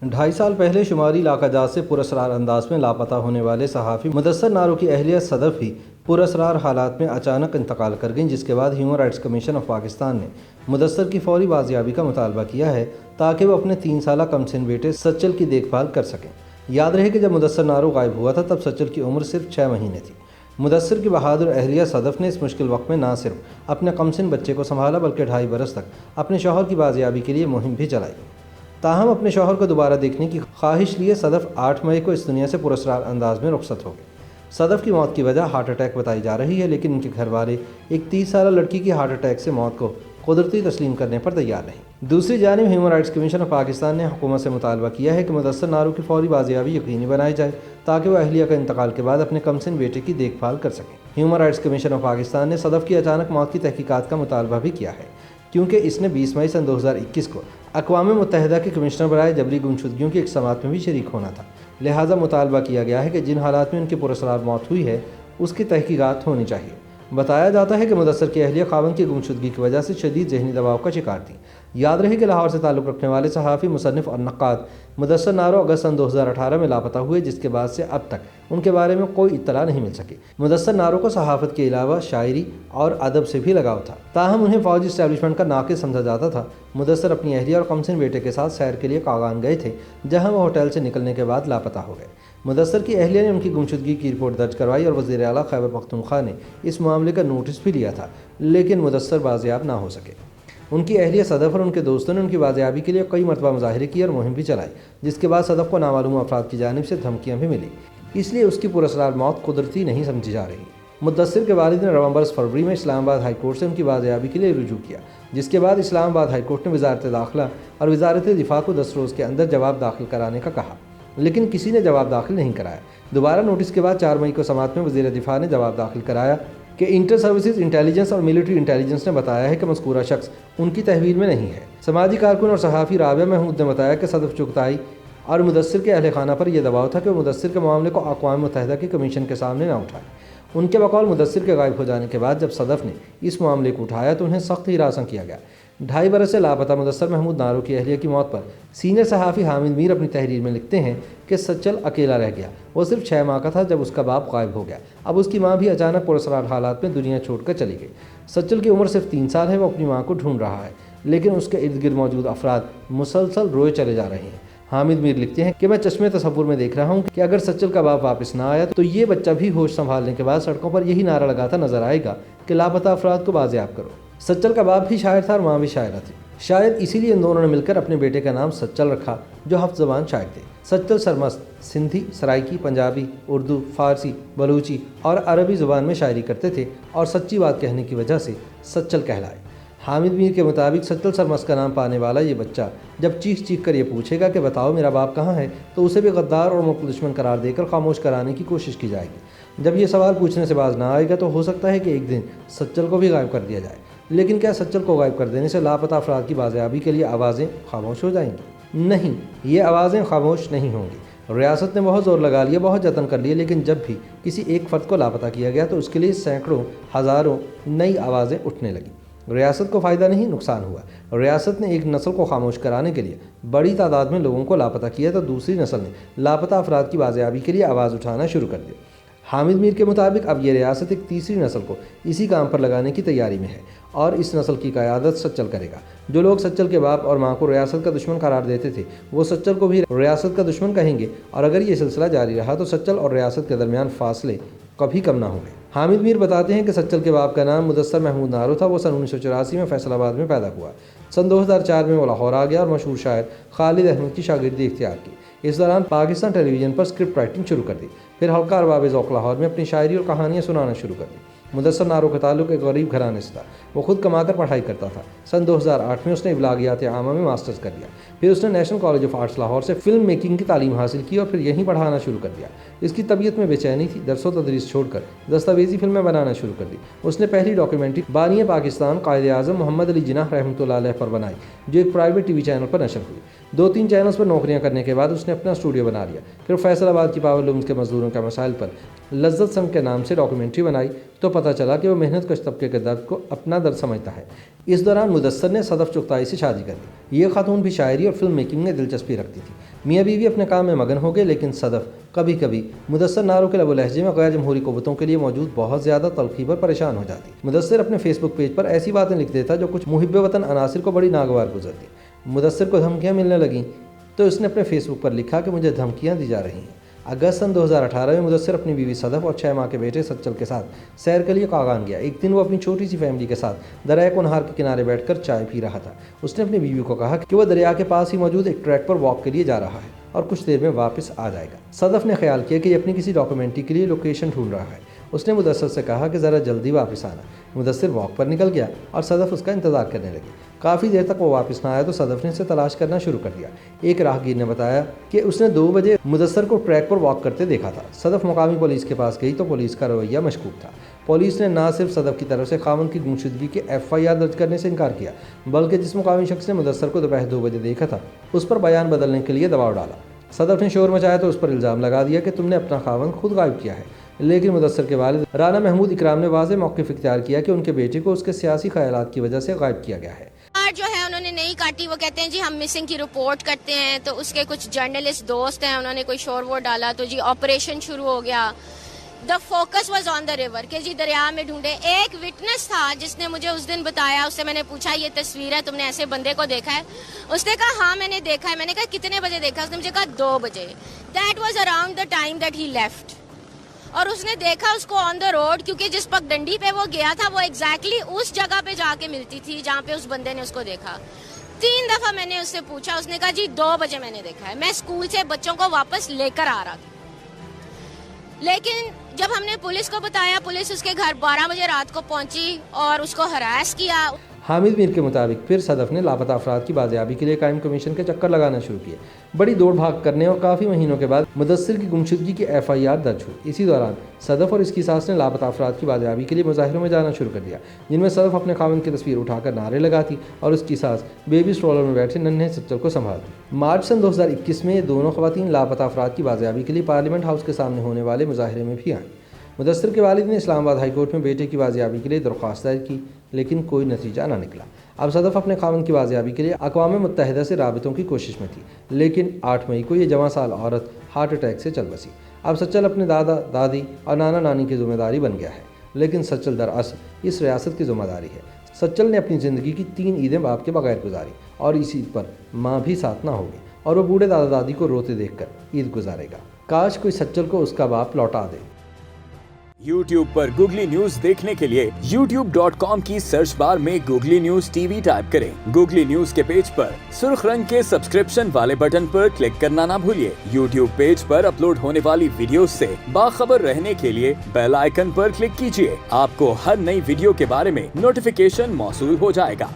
ढाई साल पहले शुमारी इलाका जात से पुरअसरार अंदाज में लापता होने वाले सहाफ़ी मुदस्सर नारो की अहलिया सदफ भी पुरअसरार हालात में अचानक इंतकाल कर गईं, जिसके बाद human rights commission of Pakistan ने मुदस्सर की फौरी बाजियाबी का मुतालबा किया है ताकि वो अपने 3 साला कमसिन बेटे सच्चल की देखभाल कर सकें। याद रहे कि जब मुदस्सर नारो गायब हुआ था तब सच्चल की उम्र सिर्फ 6 महीने थी। मुदस्सर की बहादुर अहलिया सदफ ने इस मुश्किल वक्त में ना सिर्फ अपने कमसिन बच्चे को संभाला बल्कि 2.5 बरस तक अपने शौहर की बाजियाबी के लिए मुहिम भी चलाई। ताहम अपने शौहर को दोबारा देखने की ख्वाहिश लिए सदफ 8 मई को इस दुनिया से पुरअसरार अंदाज में रुखसत हो गए। सदफ की मौत की वजह हार्ट अटैक बताई जा रही है, लेकिन उनके घर वाले एक 30 साल लड़की की हार्ट अटैक से मौत को कुदरती तस्लीम करने पर तैयार नहीं। दूसरी जानिब human rights commission of Pakistan ने हुकूमत से मुतालबा किया है कि मुदस्सर नारो की फौरी बाजियाबी यकीनी बनाई जाए ताकि वह अहलिया का इंतकाल के बाद अपने कमसिन बेटे की देखभाल कर सकें। Human rights commission of Pakistan ने सदफ की अचानक मौत की तहकीकात का मुतालबा भी किया है, क्योंकि इसने 20 मई सन 2021 को अक़वाम मुत्तहिदा के कमिश्नर बराए जबरी गुमशुदगियों की एक समात में भी शरीक होना था। लिहाजा मुतालबा किया गया है कि जिन हालात में उनकी पुरअसरार मौत हुई है उसकी तहकीकात होनी चाहिए। बताया जाता है कि मुदस्सर की अहलिया खावंद की गुमशुदगी की वजह से शदीद ज़हनी दबाव का शिकार थी। याद रहे कि लाहौर से ताल्लुक़ रखने वाले सहाफ़ी, मुसन्निफ़ और नक्काद मुदस्सर नारो अगस्त सन 2018 में लापता हुए, जिसके बाद से अब तक उनके बारे में कोई इत्तला नहीं मिल सकी। मुदस्सर नारो को सहाफ़त के अलावा शायरी और अदब से भी लगाव था, ताहम उन्हें फ़ौजी इस्टेब्लिशमेंट का नाक़िस समझा जाता था। मुदस्सर अपनी अहलिया और कमसिन बेटे के साथ सैर के लिए कागान गए थे, जहाँ वह होटल से निकलने के बाद लापता हो गए। मुदस्सर की अहलिया ने उनकी गुमशुदगी की रिपोर्ट दर्ज करवाई और वज़ीर आला खैबर पख्तूनख्वा ने इस मामले का नोटिस भी लिया था, लेकिन मुदस्सर बाजियाब ना हो सके। उनकी अहलिया सदफ और उनके दोस्तों ने उनकी बाजियाबी के लिए कई मरतबा मुजाहिरे किए और मुहिम भी चलाई, जिसके बाद सदफ को नामालूम अफराद की जानिब से धमकियाँ भी मिली, इसलिए उसकी पुरअसरार मौत कुदरती नहीं समझी जा रही। मुदस्सर के वालिद ने नवंबर फरवरी में इस्लामाबाद हाई कोर्ट से उनकी बाजियाबी के लिए रुजू किया, जिसके बाद इस्लामाबाद हाई कोर्ट ने वज़ारत दाखिला और वज़ारत दिफा को 10 रोज़ के अंदर जवाब दाखिल कराने का कहा, लेकिन किसी ने जवाब दाखिल नहीं कराया। दोबारा नोटिस के बाद 4 मई को समात में वज़ीर दिफा ने जवाब दाखिल कराया कि इंटर सर्विसेज इंटेलिजेंस और मिलिट्री इंटेलिजेंस ने बताया है कि मज़कूरा शख्स उनकी तहवील में नहीं है। समाजी कारकुन और सहाफ़ी राबिया महमूद ने बताया कि सदफ चुगताई और मुदस्सर के अहल खाना पर यह दबाव था कि मुदस्सर के मामले को अक़वाम मुत्तहिदा के कमीशन के सामने न उठाए। उनके बकौल मुदस्सर के गायब हो जाने के बाद जब सदफ ने इस मामले को उठाया तो उन्हें सख्त हिरासत किया गया। 2.5 बरस से लापता मुदस्सर महमूद नारो की अहलिया की मौत पर सीनियर सहाफ़ी हामिद मीर अपनी तहरीर में लिखते हैं कि सच्चल अकेला रह गया। वो सिर्फ 6 माह का था जब उसका बाप गायब हो गया। अब उसकी माँ भी अचानक पुरअसरार हालात में दुनिया छोड़कर चली गई। सच्चल की उम्र सिर्फ 3 साल है। वो अपनी माँ को ढूंढ रहा है, लेकिन उसके इर्द गिर्द मौजूद अफराद मुसलसल रोए चले जा रहे हैं। हामिद मीर लिखते हैं कि मैं चश्मे तसव्वुर में देख रहा हूँ कि अगर सच्चल का बाप वापस ना आया तो ये बच्चा भी होश संभालने के बाद सड़कों पर यही नारा लगाता नजर आएगा कि लापता अफराद को बाजियाब करो। सच्चल का बाप भी शायर था और माँ भी शायरा थी। शायद इसीलिए इन दोनों ने मिलकर अपने बेटे का नाम सच्चल रखा, जो हफ्ज़ ज़बान शायर थे। सच्चल सरमस्त सिंधी, सराइकी, पंजाबी, उर्दू, फ़ारसी, बलूची और अरबी ज़ुबान में शायरी करते थे और सच्ची बात कहने की वजह से सच्चल कहलाए। हामिद मीर के मुताबिक सच्चल सरमस्त का नाम पाने वाला ये बच्चा जब चीख चीख कर ये पूछेगा कि बताओ मेरा बाप कहाँ है, तो उसे भी गद्दार और मुल्क दुश्मन करार देकर खामोश कराने की कोशिश की जाएगी। जब ये सवाल पूछने से बाज ना आएगा तो हो सकता है कि एक दिन सच्चल को भी गायब कर दिया जाए। लेकिन क्या सच्चल को गायब कर देने से लापता अफराद की बाजियाबी के लिए आवाज़ें खामोश हो जाएंगी? नहीं, ये आवाज़ें खामोश नहीं होंगी। रियासत ने बहुत ज़ोर लगा लिया, बहुत जतन कर लिए, लेकिन जब भी किसी एक फ़र्द को लापता किया गया तो उसके लिए सैकड़ों हज़ारों नई आवाज़ें उठने लगीं। रियासत को फ़ायदा नहीं, नुकसान हुआ। रियासत ने एक नस्ल को खामोश कराने के लिए बड़ी तादाद में लोगों को लापता किया तो दूसरी नस्ल ने लापता अफराद की बाजियाबी के लिए आवाज़ उठाना शुरू कर दी। हामिद मीर के मुताबिक अब ये रियासत एक तीसरी नस्ल को इसी काम पर लगाने की तैयारी में है और इस नस्ल की क़यादत सच्चल करेगा। जो लोग सच्चल के बाप और माँ को रियासत का दुश्मन करार देते थे वो सच्चल को भी रियासत का दुश्मन कहेंगे, और अगर ये सिलसिला जारी रहा तो सच्चल और रियासत के दरमियान फासले कभी कम ना होंगे। हामिद मीर बताते हैं कि सच्चल के बाप का नाम मुदस्सर महमूद नारो था। वो सन 1984 में फैसलाबाद में पैदा हुआ। सन 2004 में वो लाहौर आ गया और मशहूर शायर खालिद अहमद की शागिर्दी इख्तियार की। इस दौरान पाकिस्तान टेलीविज़न पर स्क्रिप्ट राइटिंग शुरू कर दी। फिर हल्का अरबाब ज़ौक़ लाहौर में अपनी शायरी और कहानियाँ सुनाना शुरू कर दी। मुदस्सर नारो का ताल्लुक़ एक गरीब घराने से था। वो खुद कमाकर पढ़ाई करता था। सन 2008 में उसने इब्लागियात आमा में मास्टर्स कर लिया। फिर उसने national college of arts Lahore से फिल्म मेकिंग की तालीम हासिल की और फिर यहीं पढ़ाना शुरू कर दिया। इसकी तबीयत में बेचैनी थी, दरसो तदरीस छोड़कर दस्तावेजी फिल्में बनाना शुरू कर दी। उसने पहली डॉक्यूमेंट्री बानी पाकिस्तान कायद-ए-आज़म मोहम्मद अली जिन्नाह रहमतुल्लाह अलैह पर बनाई, जो एक प्राइवेट टीवी चैनल पर नशर हुई। 2-3 चैनल्स पर नौकरियां करने के बाद उसने अपना स्टूडियो बना लिया। फिर फैसलाबाद की पावर लूम्स के मजदूरों के मसाइल पर लज्जत संग के नाम से डॉक्यूमेंट्री बनाई तो पता चला कि वो मेहनत कश तबके के दर्द को अपना दर्द समझता है। इस दौरान मुदस्सर ने सदफ चुगताई से शादी कर ली। ये खातून भी शायरी और फिल्म मेकिंग में दिलचस्पी रखती थी। मियाँ बीवी अपने काम में मगन हो गए, लेकिन सदफ कभी कभी मुदस्सर नारो के लबो लहजे में गैर जमहूरी क़ुव्वतों के लिए मौजूद बहुत ज़्यादा तलखी पर परेशान हो जाती। मुदस्सर अपने फेसबुक पेज पर ऐसी बातें लिख देता जो कुछ मुहिब्बे वतन अनासिर को बड़ी नागवार गुजरती। मुदस्सर को धमकियाँ मिलने लगीं तो उसने अपने फेसबुक पर लिखा कि मुझे धमकियाँ दी जा रही हैं। अगस्त सन 2018 में मुदस्सर अपनी बीवी सदफ और 6 माह के बेटे सच्चल के साथ सैर के लिए कागान गया। एक दिन वो अपनी छोटी सी फैमिली के साथ दरिया कुनहार के किनारे बैठकर चाय पी रहा था। उसने अपनी बीवी को कहा कि वो दरिया के पास ही मौजूद एक ट्रैक पर वॉक के लिए जा रहा है और कुछ देर में वापस आ जाएगा। सदफ ने ख्याल किया कि ये अपनी किसी डॉक्यूमेंट्री के लिए लोकेशन ढूंढ रहा है। उसने मुदस्सर से कहा कि ज़रा जल्दी वापस आना। मुदस्सर वॉक पर निकल गया और सदफ उसका इंतज़ार करने लगी। काफ़ी देर तक वो वापस ना आया तो सदफ ने उसे तलाश करना शुरू कर दिया। एक राहगीर ने बताया कि उसने 2 बजे मुदस्सर को ट्रैक पर वॉक करते देखा था। सदफ मुकामी पुलिस के पास गई तो पुलिस का रवैया मशकूक था। पुलिस ने ना सिर्फ सदफ की तरफ से खामन की गुमशुदगी के FIR दर्ज करने से इनकार किया, बल्कि जिस मुकामी शख्स ने मुदस्सर को दोपहर 2 बजे देखा था उस पर बयान बदलने के लिए दबाव डाला। सदफ ने शोर मचाया तो उस पर इल्ज़ाम लगा दिया कि तुमने अपना खामन खुद गायब किया है। लेकिन मुदस्सर के वालिद राना महमूद इकराम ने वाज़ेह मौक़िफ़ इख्तियार किया कि उनके बेटे को उसके सियासी ख़यालात की वजह से गायब किया गया है। जो है उन्होंने नहीं काटी। वो कहते हैं जी हम मिसिंग की रिपोर्ट करते हैं, तो उसके कुछ जर्नलिस्ट दोस्त हैं, उन्होंने कोई शोर वोर डाला तो जी ऑपरेशन शुरू हो गया। The focus was on the river कि जी दरिया में ढूंढे। एक विटनेस था जिसने मुझे उस दिन बताया, उससे मैंने पूछा ये तस्वीर है, तुमने ऐसे बंदे को देखा है? उसने कहा हाँ मैंने देखा है। मैंने कहा कितने बजे देखा? उसने मुझे कहा 2 बजे। That was around the time that he left. और उसने देखा उसको ऑन द रोड, क्योंकि जिस पगडंडी पे वो गया था वो एग्जैक्टली उस जगह पे जाके मिलती थी जहाँ पे उस बंदे ने उसको देखा। 3 दफा मैंने उससे पूछा, उसने कहा जी 2 बजे मैंने देखा है। मैं स्कूल से बच्चों को वापस लेकर आ रहा था। लेकिन जब हमने पुलिस को बताया, पुलिस उसके घर 12 बजे रात को पहुंची और उसको हरास किया। हामिद मीर के मुताबिक फिर सदफ ने लापता अफराद की बाजियाबी के लिए कायम कमीशन के चक्कर लगाना शुरू किए। बड़ी दौड़ भाग करने और काफ़ी महीनों के बाद मुदस्सिर की गुमशुदगी की FIR दर्ज हुई। इसी दौरान सदफ और इसकी सास ने लापता अफराद की बाजियाबी के लिए मुजाहिरों में जाना शुरू कर दिया, जिनमें सदफ अपने खामन की तस्वीर उठाकर नारे लगाती और उसकी सास बेबी स्ट्रोलर में बैठे नन्हे सच्चल को संभालती। मार्च सन 2021 में ये दोनों ख़वातीन लापता अफराद की बाजियाबी के लिए पार्लियामेंट हाउस के सामने होने वाले मुजाहिरे में भी आईं। मुदस्सिर के वालिद ने इस्लामाबाद हाई कोर्ट में बेटे की बाजियाबी के लिए दरख्वास्त दायर की, लेकिन कोई नतीजा न निकला। अब सदफ अपने खामन की बाजियाबी के लिए अक़वाम मुत्तहिदा से राबितों की कोशिश में थी, लेकिन 8 मई को ये जवां साल औरत हार्ट अटैक से चल बसी। अब सच्चल अपने दादा दादी और नाना नानी की ज़िम्मेदारी बन गया है, लेकिन सच्चल दरअसल इस रियासत की ज़िम्मेदारी है। सच्चल ने अपनी ज़िंदगी की 3 ईदें बाप के बगैर गुजारी और इस ईद पर माँ भी साथ ना होगी और वो बूढ़े दादा दादी को रोते देखकर ईद गुजारेगा। काश कोई सच्चल को उसका बाप लौटा दे। YouTube पर गूगली न्यूज देखने के लिए youtube.com की सर्च बार में गूगली न्यूज TV टाइप करें। गूगली न्यूज के पेज पर सुर्ख रंग के सब्सक्रिप्शन वाले बटन पर क्लिक करना ना भूलिए। YouTube पेज पर अपलोड होने वाली वीडियोस से बाखबर रहने के लिए बेल आइकन पर क्लिक कीजिए। आपको हर नई वीडियो के बारे में नोटिफिकेशन मौसूल हो जाएगा।